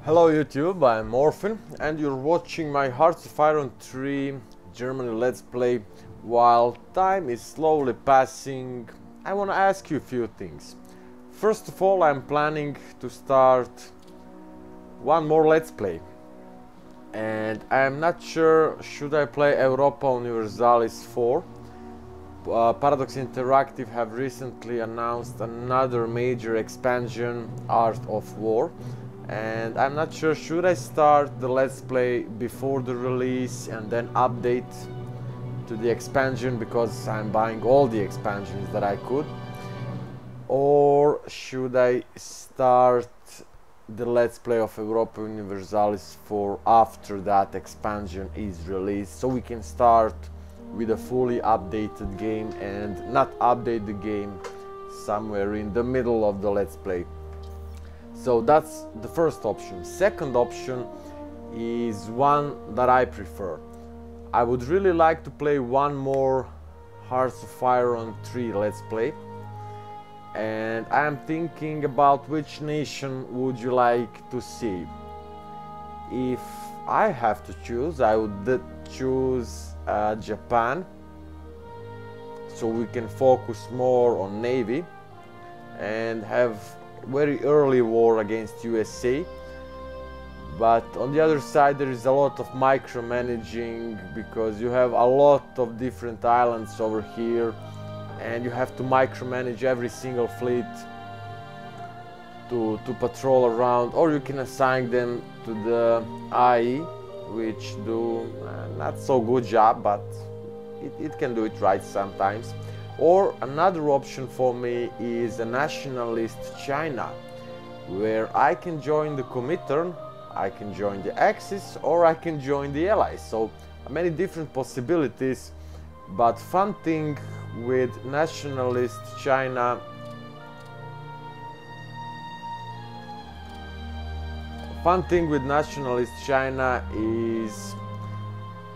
Hello YouTube, I'm Orphan and you're watching my Hearts of Iron 3 Germany Let's Play. While time is slowly passing, I want to ask you a few things. First of all, I'm planning to start one more Let's Play. And I'm not sure should I play Europa Universalis 4. Paradox Interactive have recently announced another major expansion, Art of War. And I'm not sure should I start the Let's Play before the release and then update to the expansion because I'm buying all the expansions that I could, or should I start the Let's Play of Europa Universalis for after that expansion is released, so we can start with a fully updated game and not update the game somewhere in the middle of the Let's Play. So that's the first option. Second option is one that I prefer. I would really like to play one more Hearts of Iron 3 Let's Play. And I'm thinking about which nation would you like to see. If I have to choose, I would choose Japan. So we can focus more on Navy and have very early war against USA, but on the other side there is a lot of micromanaging because you have a lot of different islands over here and you have to micromanage every single fleet to patrol around, or you can assign them to the IE, which do not so good job, but it can do it right sometimes. Or another option for me is a nationalist China, where I can join the Comintern, I can join the Axis, or I can join the Allies. So many different possibilities, but fun thing with nationalist China is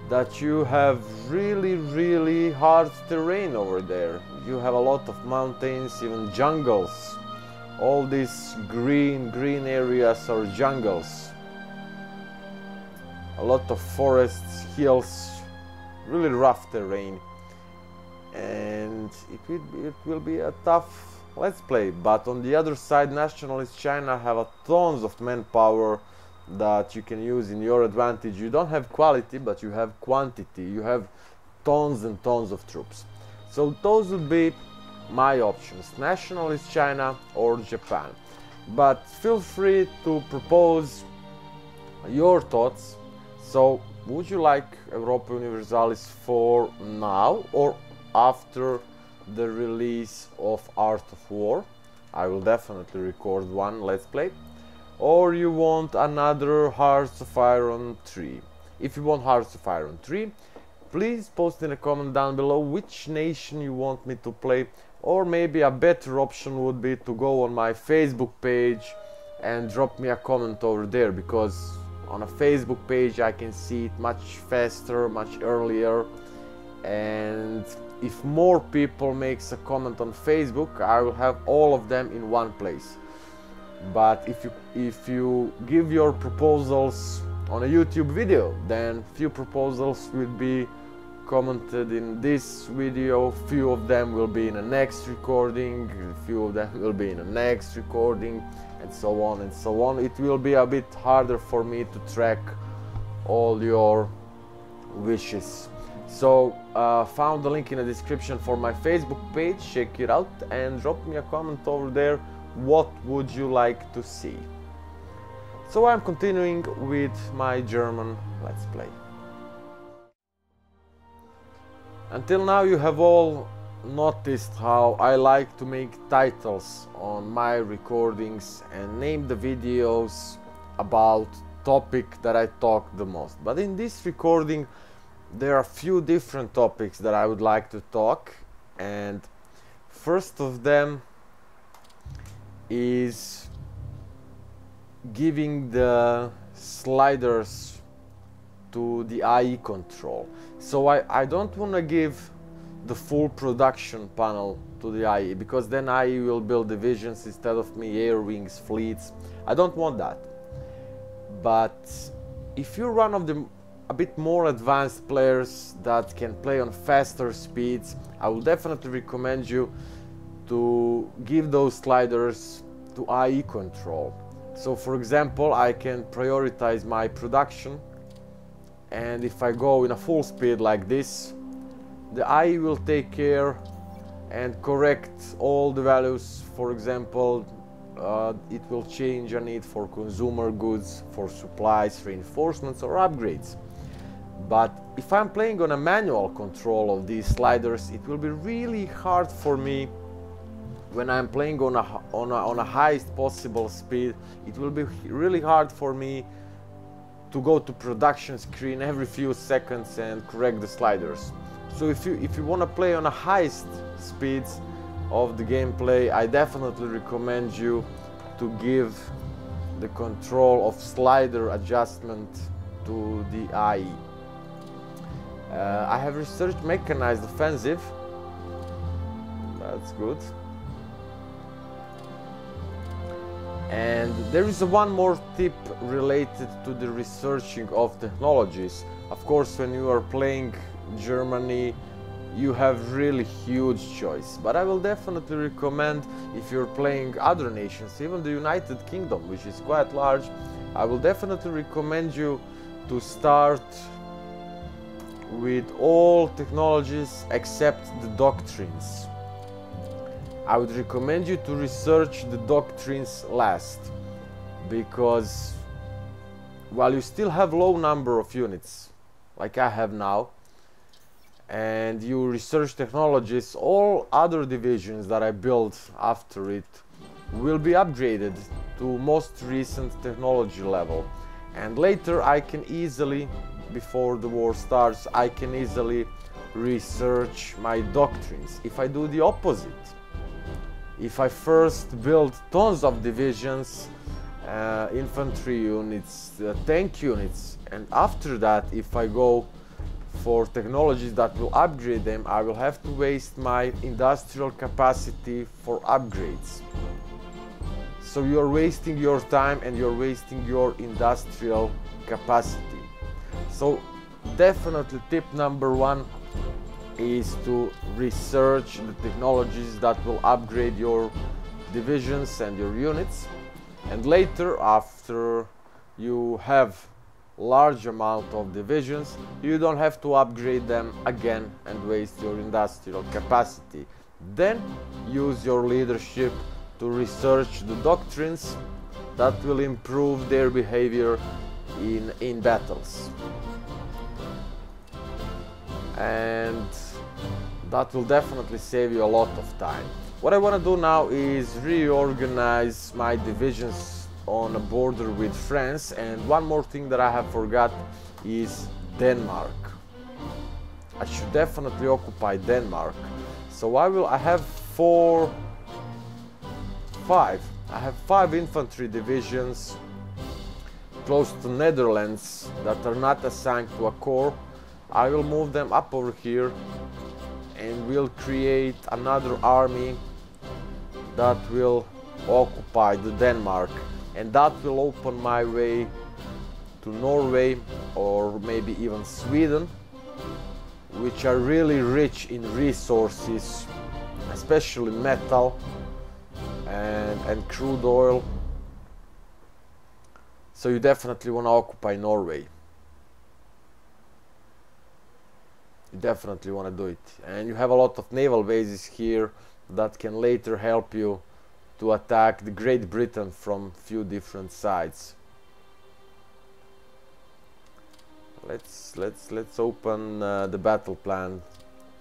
that you have really hard terrain over there. You have a lot of mountains, even jungles. All these green areas are jungles. A lot of forests, hills, really rough terrain. And it will be a tough Let's Play. But on the other side, nationalist China have tons of manpower that you can use in your advantage. You don't have quality, but you have quantity. You have tons and tons of troops. So those would be my options, nationalist China or Japan. But feel free to propose your thoughts. So would you like Europa Universalis for now or after the release of Art of War? I will definitely record one Let's Play. Or you want another Hearts of Iron 3. If you want Hearts of Iron 3, please post in a comment down below which nation you want me to play. Or maybe a better option would be to go on my Facebook page and drop me a comment over there, because on a Facebook page I can see it much faster, much earlier, and if more people makes a comment on Facebook, I will have all of them in one place. But if you give your proposals on a YouTube video, then few proposals will be commented in this video, few of them will be in the next recording, few of them will be in the next recording, and so on and so on. It will be a bit harder for me to track all your wishes. So found the link in the description for my Facebook page, check it out and drop me a comment over there. What would you like to see? So I'm continuing with my German Let's Play. Until now you have all noticed how I like to make titles on my recordings and name the videos about topic that I talk the most. But in this recording there are a few different topics that I would like to talk, and first of them is giving the sliders to the IE control. So I don't want to give the full production panel to the IE, because then IE will build divisions instead of me, air wings, fleets. I don't want that. But if you're one of the a bit more advanced players that can play on faster speeds, I will definitely recommend you to give those sliders to IE control. So for example, I can prioritize my production, and if I go in a full speed like this, the IE will take care and correct all the values. For example, it will change a need for consumer goods, for supplies, reinforcements or upgrades. But if I'm playing on a manual control of these sliders, it will be really hard for me when I'm playing on a highest possible speed. It will be really hard for me to go to production screen every few seconds and correct the sliders. So if you want to play on the highest speeds of the gameplay, I definitely recommend you to give the control of slider adjustment to the IE. I have researched mechanized offensive. That's good. And there is one more tip related to the researching of technologies. Of course, when you are playing Germany, you have really huge choice, but I will definitely recommend, if you're playing other nations, even the United Kingdom, which is quite large, I will definitely recommend you to start with all technologies except the doctrines. I would recommend you to research the doctrines last, because while you still have low number of units, like I have now, and you research technologies, all other divisions that I built after it will be upgraded to most recent technology level. And later I can easily, before the war starts, I can easily research my doctrines. If I do the opposite, if I first build tons of divisions, infantry units, tank units, and after that if I go for technologies that will upgrade them, I will have to waste my industrial capacity for upgrades. So you're wasting your time and you're wasting your industrial capacity. So definitely tip number one is to research the technologies that will upgrade your divisions and your units, and later, after you have large amount of divisions, you don't have to upgrade them again and waste your industrial capacity. Then use your leadership to research the doctrines that will improve their behavior in battles, and that will definitely save you a lot of time. What I want to do now is reorganize my divisions on a border with France, and one more thing that I have forgot is Denmark. I should definitely occupy Denmark. So I have five infantry divisions close to Netherlands that are not assigned to a corps. I will move them up over here and we'll create another army that will occupy the Denmark, and that will open my way to Norway or maybe even Sweden, which are really rich in resources, especially metal and crude oil. So you definitely want to occupy Norway. You definitely want to do it. And you have a lot of naval bases here that can later help you to attack the Great Britain from few different sides. Let's open the battle plan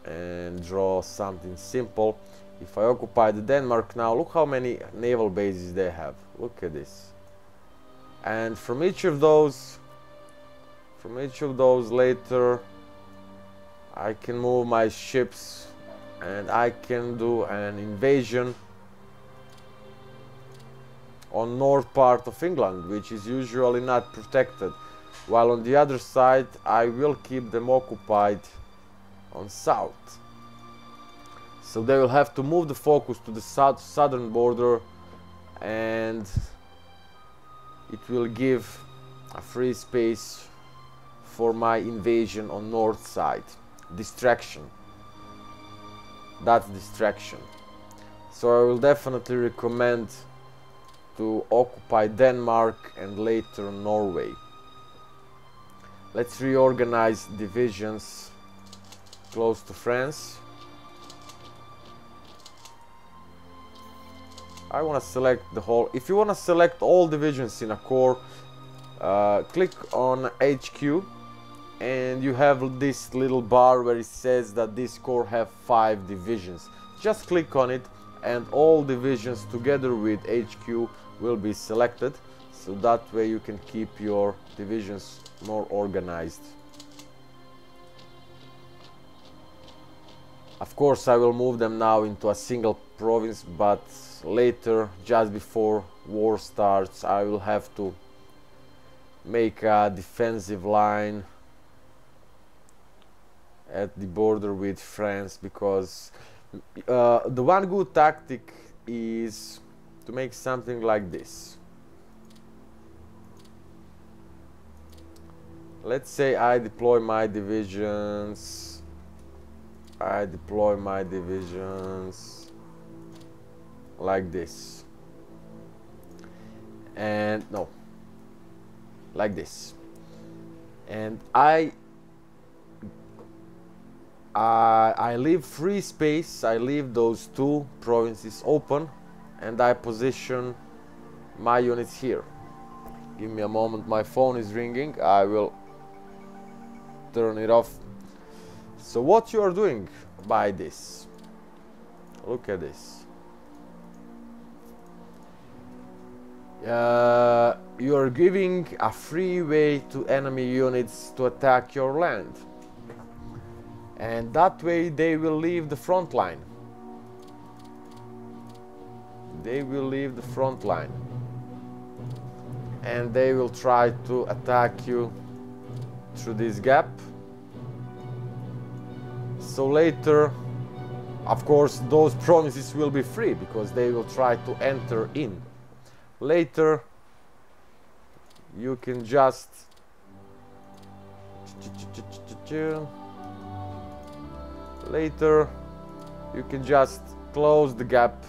and draw something simple. If I occupy the Denmark now, look how many naval bases they have. Look at this. And from each of those later I can move my ships and I can do an invasion on north part of England, which is usually not protected, while on the other side I will keep them occupied on south. So they will have to move the focus to the southern border, and it will give a free space for my invasion on north side. Distraction. That's distraction. So I will definitely recommend to occupy Denmark and later Norway. Let's reorganize divisions close to France. I want to select the whole. If you want to select all divisions in a corps, click on HQ and you have this little bar where it says that this corps have 5 divisions. Just click on it and all divisions together with HQ will be selected, so that way you can keep your divisions more organized. Of course I will move them now into a single province, but later, just before war starts, I will have to make a defensive line at the border with France, because the one good tactic is to make something like this. Let's say I deploy my divisions. Like this, and no, like this, and I leave free space. I leave those 2 provinces open, and I position my units here. Give me a moment, my phone is ringing. I will turn it off. So what you are doing by this, look at this. You are giving a free way to enemy units to attack your land, and that way they will leave the front line. They will leave the front line and they will try to attack you through this gap. So later, of course, those provinces will be free because they will try to enter in. Later, you can just close the gap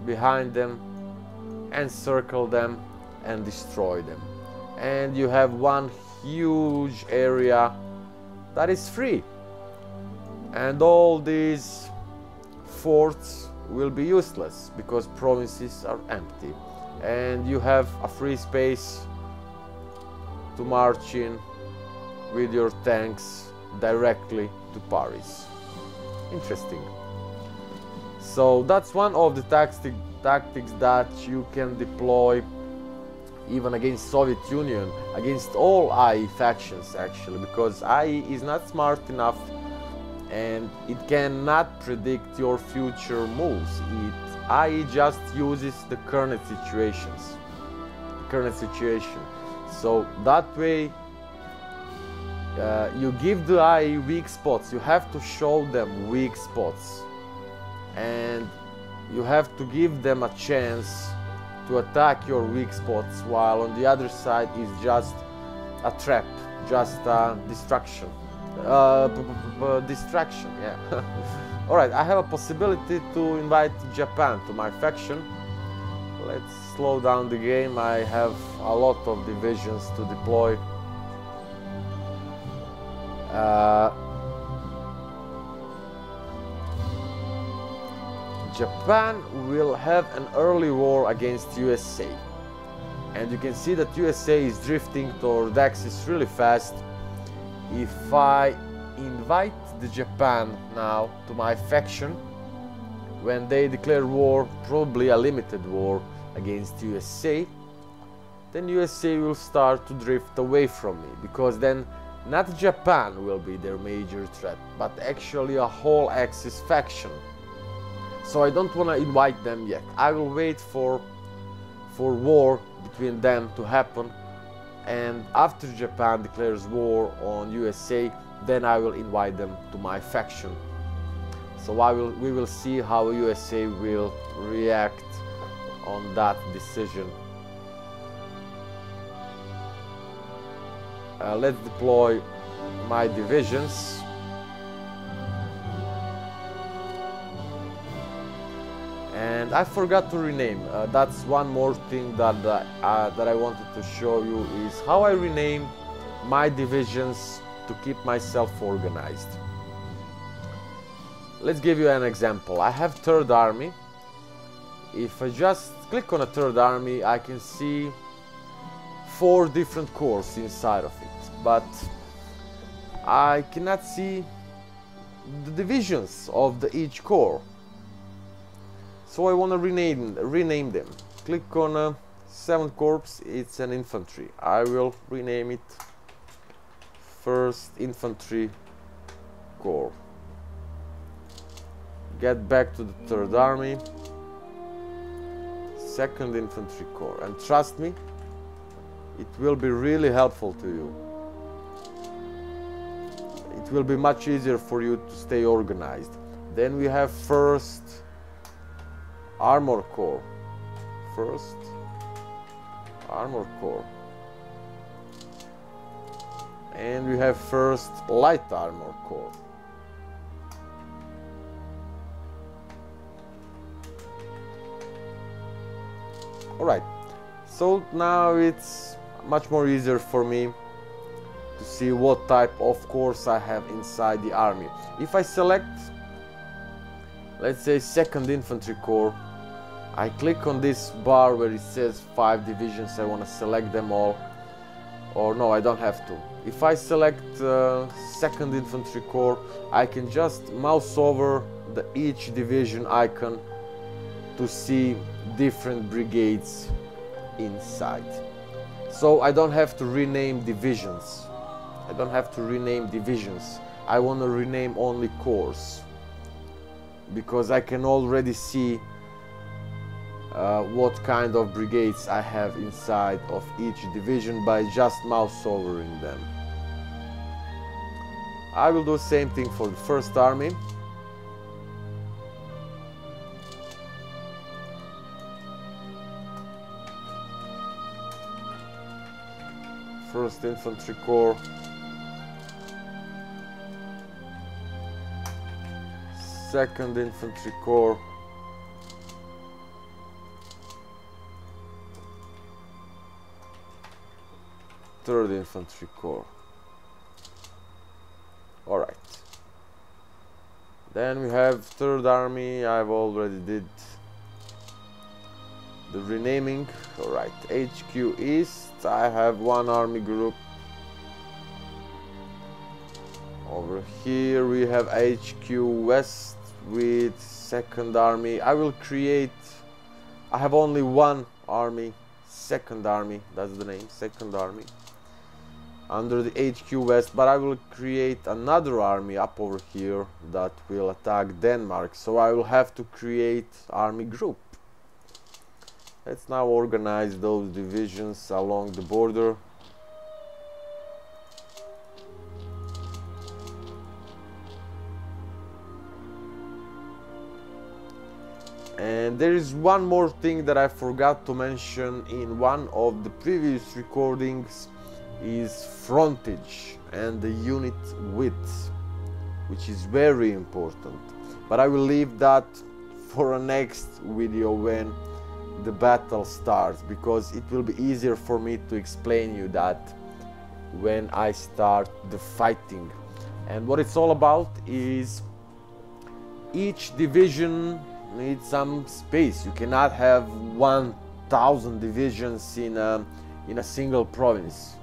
behind them, encircle them and destroy them, and you have one huge area that is free, and all these forts will be useless because provinces are empty, and you have a free space to march in with your tanks directly to Paris. Interesting. So that's one of the tactics that you can deploy even against Soviet Union, against all IE factions actually, because IE is not smart enough and it cannot predict your future moves. IE just uses the current situation. So that way you give the IE weak spots. You have to show them weak spots, and you have to give them a chance to attack your weak spots, while on the other side is just a trap, just a distraction. Yeah. Alright, I have a possibility to invite Japan to my faction. Let's slow down the game. I have a lot of divisions to deploy. Japan will have an early war against USA, and you can see that USA is drifting toward Axis really fast. If I invite the Japan now to my faction, when they declare war, probably a limited war against USA, then USA will start to drift away from me, because then not Japan will be their major threat, but actually a whole Axis faction. So I don't want to invite them yet. I will wait for war between them to happen, and after Japan declares war on USA, then I will invite them to my faction. So we will see how USA will react on that decision. let's deploy my divisions. And I forgot to rename. That's one more thing that I wanted to show you, is how I rename my divisions to keep myself organized. Let's give you an example. I have Third Army. If I just click on a Third Army, I can see 4 different corps inside of it, but I cannot see the divisions of each corps. So I want to rename them. Click on 7th Corps, it's an infantry. I will rename it 1st Infantry Corps. Get back to the Third Army, 2nd Infantry Corps, and trust me, it will be really helpful to you. It will be much easier for you to stay organized. Then we have 1st Armor Corps. 1st Armor Corps. And we have 1st Light Armor Corps. Alright, so now it's much more easier for me to see what type of corps I have inside the army. If I select, let's say, 2nd Infantry Corps, I click on this bar where it says 5 divisions, I want to select them all. Or no, I don't have to. If I select 2nd Infantry Corps, I can just mouse over each division icon to see different brigades inside. So I don't have to rename divisions. I don't have to rename divisions. I want to rename only corps, because I can already see what kind of brigades I have inside of each division by just mouse overing them. I will do the same thing for the 1st Army. First Infantry Corps, 2nd Infantry Corps, 3rd Infantry Corps. Alright. Then we have 3rd Army. I've already did the renaming. Alright, HQ East. I have 1 army group. Over here we have HQ West with 2nd Army. I have only 1 army, 2nd Army, that's the name, 2nd Army, under the HQ West, but I will create another army up over here that will attack Denmark, so I will have to create army group. Let's now organize those divisions along the border. And there is one more thing that I forgot to mention in one of the previous recordings, is frontage and the unit width, which is very important. But I will leave that for a next video when the battle starts, because it will be easier for me to explain you that when I start the fighting. And what it's all about is each division needs some space. You cannot have 1,000 divisions in a single province.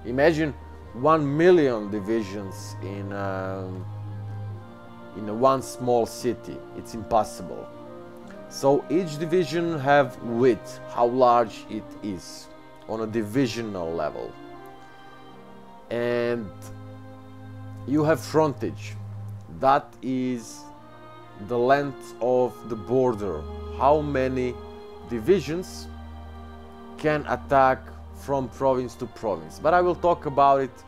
Imagine 1 million divisions in one small city. It's impossible. So each division have width, how large it is on a divisional level, and you have frontage. That is the length of the border, how many divisions can attack from province to province. But I will talk about it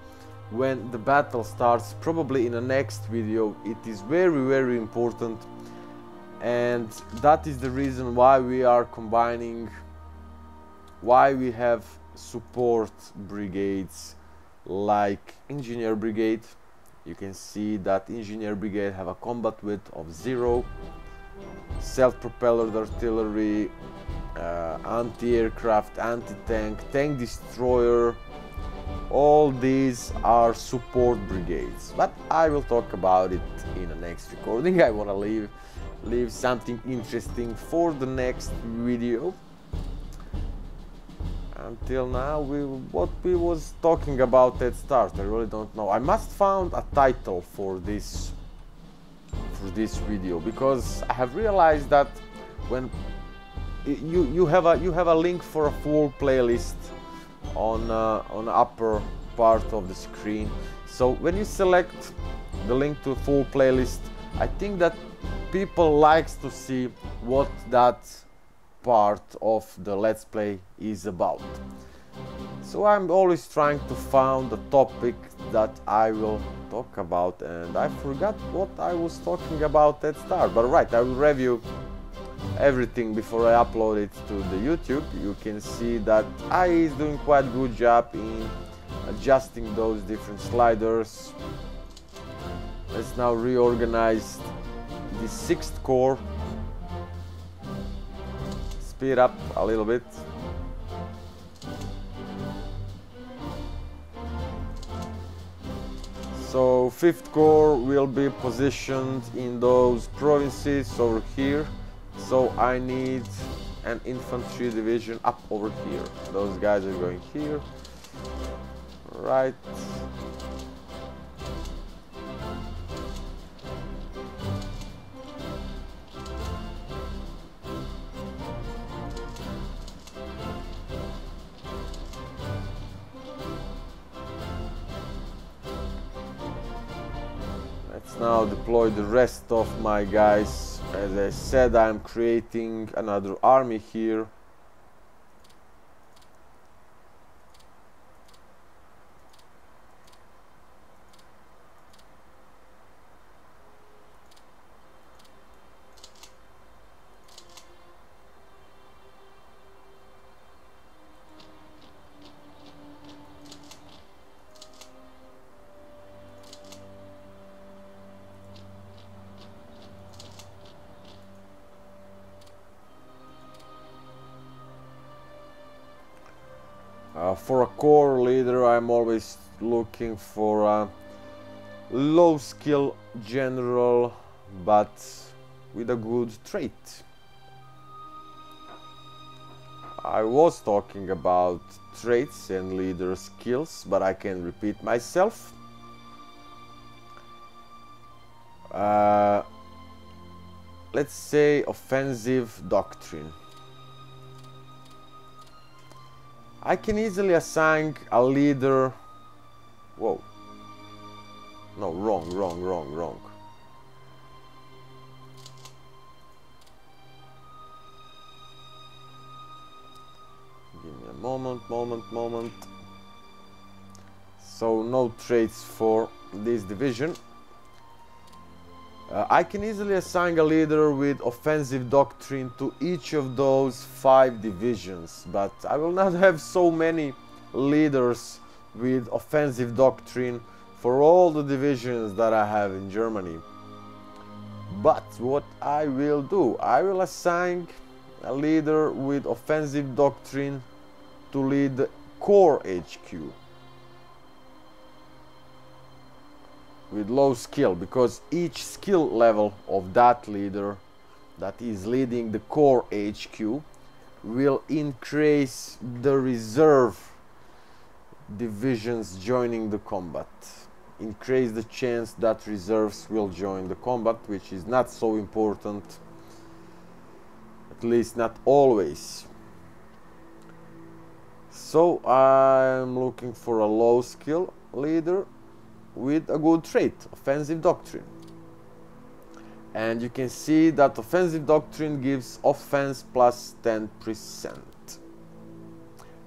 when the battle starts, probably in the next video. It is very, very important, and that is the reason why we are combining, why we have support brigades like engineer brigade. You can see that engineer brigade have a combat width of 0, self-propelled artillery, anti-aircraft, anti-tank, tank destroyer. All these are support brigades, but I will talk about it in the next recording. I want to leave something interesting for the next video. Until now, what we was talking about at start, I really don't know. I must found a title for this video, because I have realized that when you have a link for a full playlist on the upper part of the screen. So when you select the link to a full playlist, I think that people likes to see what that part of the Let's Play is about. So I'm always trying to find a topic that I will talk about, and I forgot what I was talking about at start. But right, I will review everything before I upload it to the YouTube. You can see that AI is doing quite a good job in adjusting those different sliders. Let's now reorganize the 6th core, speed up a little bit. So 5th Corps will be positioned in those provinces over here. So I need an infantry division up over here. Those guys are going here. Right. Let's now deploy the rest of my guys. As I said, I'm creating another army here. For a corps leader, I'm always looking for a low skill general, but with a good trait. I was talking about traits and leader skills, but I can repeat myself. Let's say offensive doctrine. I can easily assign a leader. Whoa. No, wrong. Give me a moment. So no traits for this division. I can easily assign a leader with offensive doctrine to each of those 5 divisions, but I will not have so many leaders with offensive doctrine for all the divisions that I have in Germany. But what I will do, I will assign a leader with offensive doctrine to lead the core HQ with low skill, because each skill level of that leader that is leading the core HQ will increase the reserve divisions joining the combat, increase the chance that reserves will join the combat, which is not so important, at least not always. So I'm looking for a low skill leader with a good trait, offensive doctrine. And you can see that offensive doctrine gives offense plus 10%.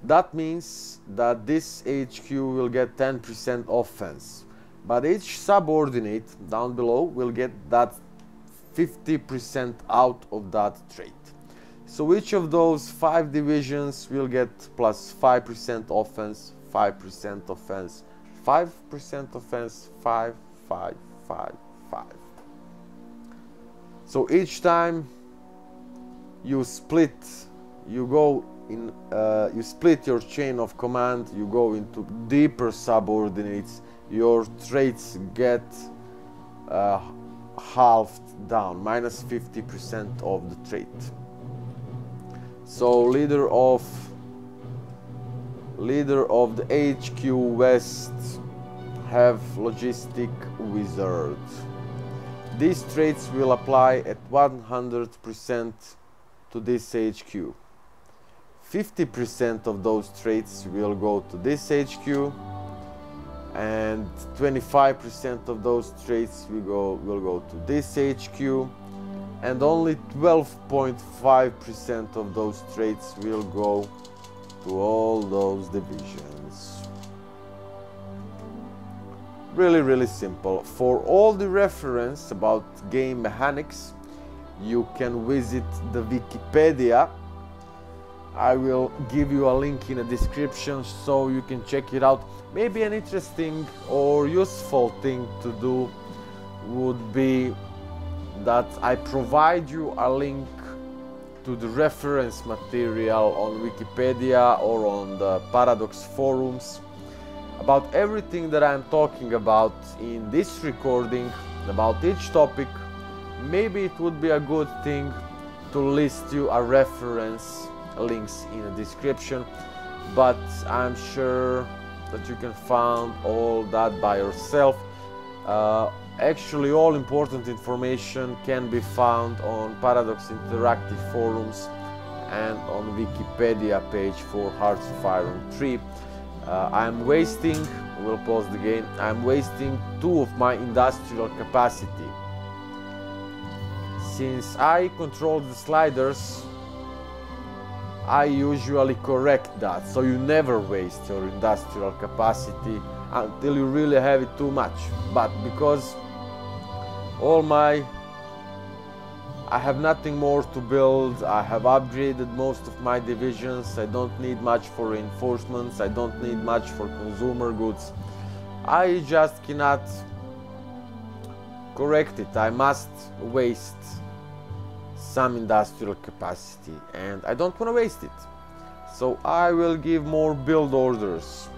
That means that this HQ will get 10% offense, but each subordinate down below will get that 50% out of that trait. So each of those 5 divisions will get plus 5% offense, 5% offense, 5% offense, 5, 5, 5, 5. So each time you split, you go in, you split your chain of command, you go into deeper subordinates, your traits get halved down, minus 50% of the trait. So leader of the HQ West have logistic wizard. These traits will apply at 100% to this HQ. 50% of those traits will go to this HQ, and 25% of those traits will go to this HQ, and only 12.5% of those traits will go to all those divisions. Really simple. For all the reference about game mechanics, you can visit the Wikipedia. I will give you a link in the description so you can check it out. Maybe an interesting or useful thing to do would be that I provide you a link to the reference material on Wikipedia or on the Paradox forums about everything that I'm talking about in this recording, about each topic. Maybe it would be a good thing to list you a reference links in the description, but I'm sure that you can find all that by yourself. Actually, all important information can be found on Paradox Interactive forums and on Wikipedia page for Hearts of Iron 3. We'll pause the game, I'm wasting 2 of my industrial capacity. Since I control the sliders, I usually correct that, so you never waste your industrial capacity until you really have it too much. But because I have nothing more to build, I have upgraded most of my divisions, I don't need much for reinforcements, I don't need much for consumer goods. I just cannot correct it. I must waste some industrial capacity, and I don't want to waste it. So I will give more build orders.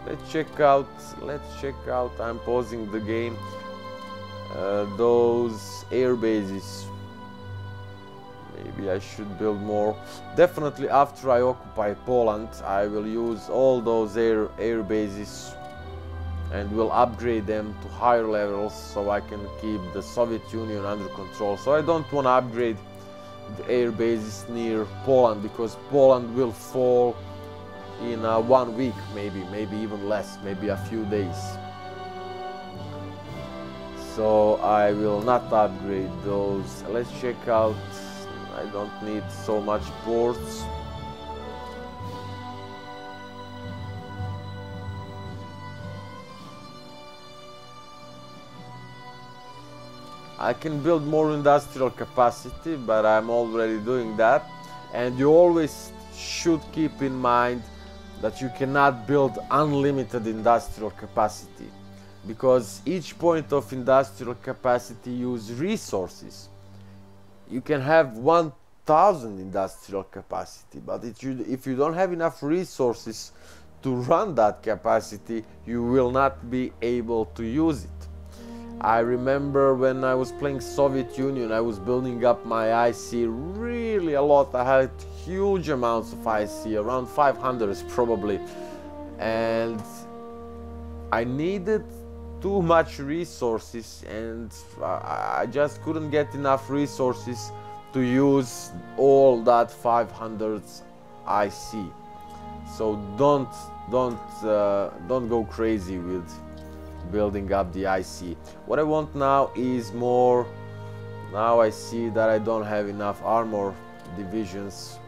Let's check out, I'm pausing the game, those air bases. Maybe I should build more. Definitely after I occupy Poland, I will use all those air bases and will upgrade them to higher levels so I can keep the Soviet Union under control. So I don't want to upgrade the air bases near Poland, because Poland will fall in 1 week, maybe even less, maybe a few days. So I will not upgrade those. Let's check out, I don't need so much ports. I can build more industrial capacity, but I'm already doing that. And you always should keep in mind that you cannot build unlimited industrial capacity, because each point of industrial capacity uses resources. You can have 1000 industrial capacity, but if you don't have enough resources to run that capacity, you will not be able to use it. I remember when I was playing Soviet Union, I was building up my IC really a lot. I had huge amounts of IC, around 500 probably, and I needed too much resources, and I just couldn't get enough resources to use all that 500 IC. So don't go crazy with building up the IC. What I want now is more. Now I see that I don't have enough armor divisions,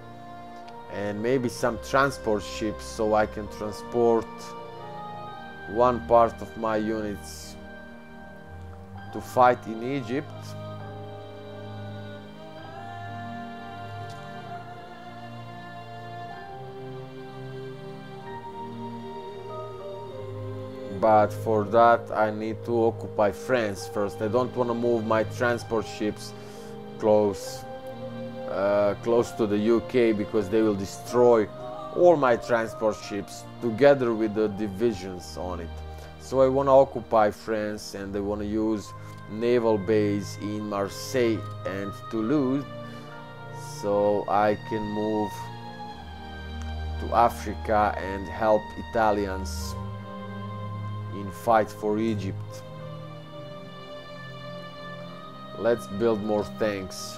and maybe some transport ships so I can transport one part of my units to fight in Egypt. but for that I need to occupy France first. I don't want to move my transport ships close to the UK, because they will destroy all my transport ships together with the divisions on it. So I want to occupy France, and I want to use naval base in Marseille and Toulouse, so I can move to Africa and help Italians in fight for Egypt. Let's build more tanks.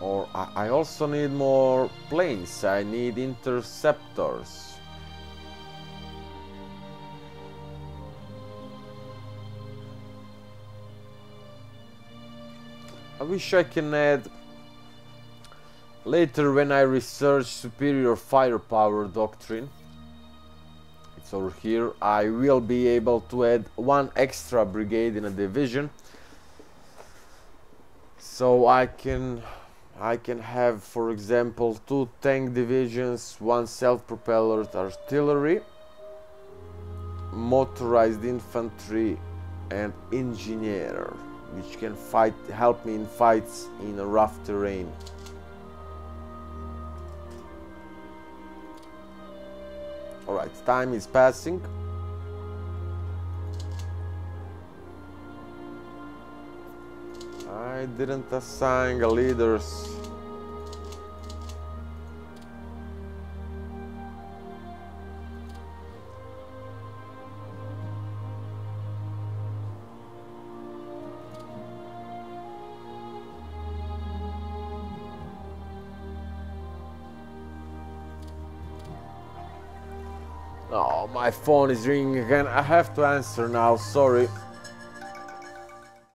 Or I also need more planes. I need interceptors. I wish I can add later, when I research superior firepower doctrine. It's over here. I will be able to add one extra brigade in a division, so I can have, for example, 2 tank divisions, 1 self-propelled artillery, motorized infantry, and engineer, which can help me in fights in a rough terrain. Alright, time is passing. I didn't assign leaders. Oh, my phone is ringing again. I have to answer now, sorry.